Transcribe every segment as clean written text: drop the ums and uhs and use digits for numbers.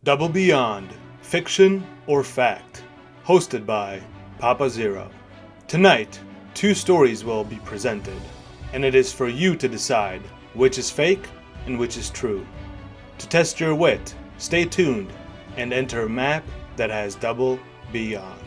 Double Beyond, Fiction or Fact, hosted by Papa Zero. Tonight, two stories will be presented, and it is for you to decide which is fake and which is true. To test your wit, stay tuned and enter a map that has Double Beyond.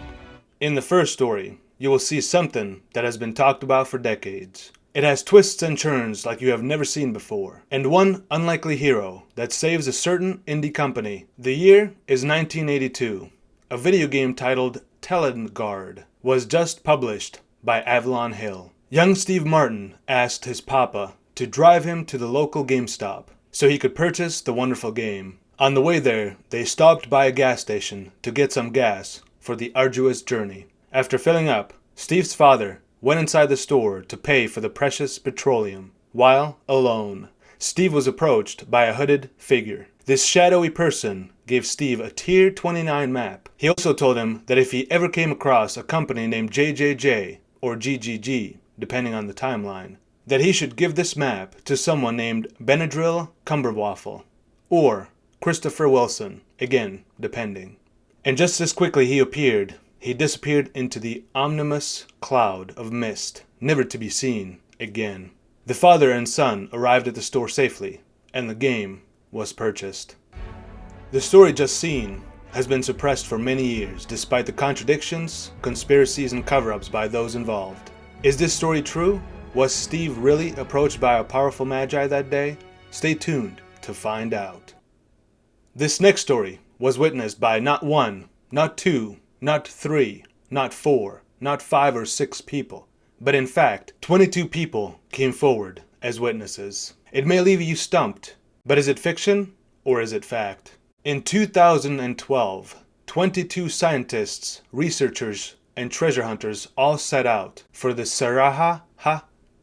In the first story, you will see something that has been talked about for decades. It has twists and turns like you have never seen before, and one unlikely hero that saves a certain indie company. The year is 1982. A video game titled Kalandra was just published by Avalon Hill. Young Steve Martin asked his papa to drive him to the local GameStop so he could purchase the wonderful game. On the way there, they stopped by a gas station to get some gas for the arduous journey. After filling up, Steve's father went inside the store to pay for the precious petroleum. While alone, Steve was approached by a hooded figure. This shadowy person gave Steve a Tier 29 map. He also told him that if he ever came across a company named JJJ or GGG, depending on the timeline, that he should give this map to someone named Benadryl Cumberwaffle or Christopher Wilson, again, depending. And just as quickly he disappeared into the ominous cloud of mist, never to be seen again. The father and son arrived at the store safely, and the game was purchased. The story just seen has been suppressed for many years, despite the contradictions, conspiracies, and cover-ups by those involved. Is this story true? Was Steve really approached by a powerful magi that day? Stay tuned to find out. This next story was witnessed by not one, not two, not three, not four, not 5 or 6 people, but in fact, 22 people came forward as witnesses. It may leave you stumped, but is it fiction or is it fact? In 2012, 22 scientists, researchers, and treasure hunters all set out for the Sahara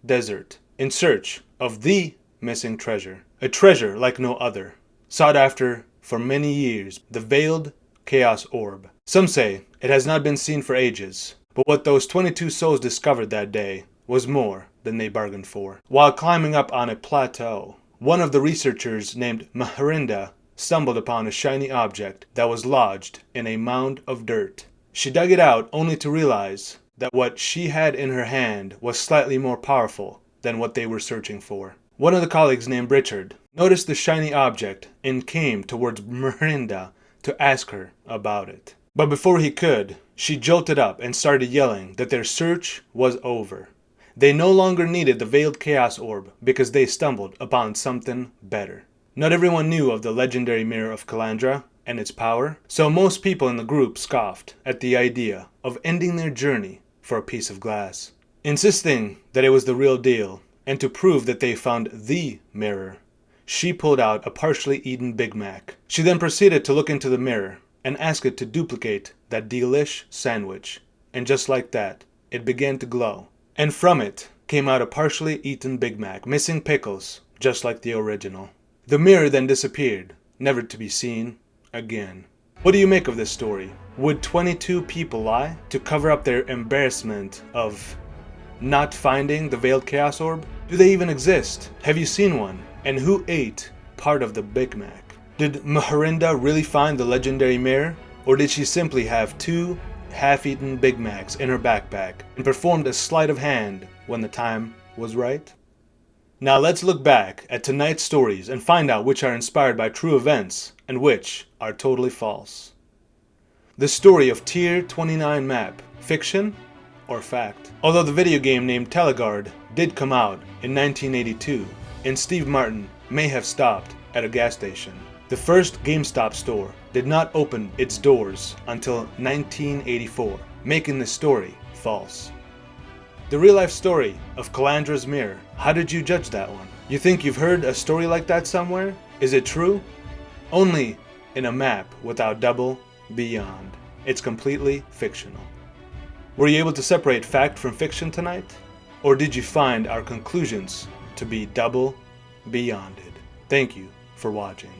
Desert in search of the missing treasure. A treasure like no other, sought after for many years, the veiled Chaos Orb. Some say it has not been seen for ages, but what those 22 souls discovered that day was more than they bargained for. While climbing up on a plateau, one of the researchers named Maharinda stumbled upon a shiny object that was lodged in a mound of dirt. She dug it out only to realize that what she had in her hand was slightly more powerful than what they were searching for. One of the colleagues named Richard noticed the shiny object and came towards Maharinda to ask her about it. But before he could, she jolted up and started yelling that their search was over. They no longer needed the veiled Chaos Orb because they stumbled upon something better. Not everyone knew of the legendary Mirror of Kalandra and its power, so most people in the group scoffed at the idea of ending their journey for a piece of glass. Insisting that it was the real deal, and to prove that they found the mirror, she pulled out a partially eaten Big Mac. She then proceeded to look into the mirror and ask it to duplicate that delish sandwich. And just like that, it began to glow. And from it came out a partially eaten Big Mac, missing pickles, just like the original. The mirror then disappeared, never to be seen again. What do you make of this story? Would 22 people lie to cover up their embarrassment of not finding the veiled Chaos Orb? Do they even exist? Have you seen one? And who ate part of the Big Mac? Did Maharinda really find the legendary mirror? Or did she simply have 2 half-eaten Big Macs in her backpack and performed a sleight of hand when the time was right? Now let's look back at tonight's stories and find out which are inspired by true events and which are totally false. The story of Tier 29 map, fiction or fact? Although the video game named Kalandra did come out in 1982, and Steve Martin may have stopped at a gas station, the first GameStop store did not open its doors until 1984, making this story false. The real-life story of Kalandra's mirror, how did you judge that one? You think you've heard a story like that somewhere? Is it true? Only in a map without Double Beyond. It's completely fictional. Were you able to separate fact from fiction tonight? Or did you find our conclusions to be double beyonded? Thank you for watching.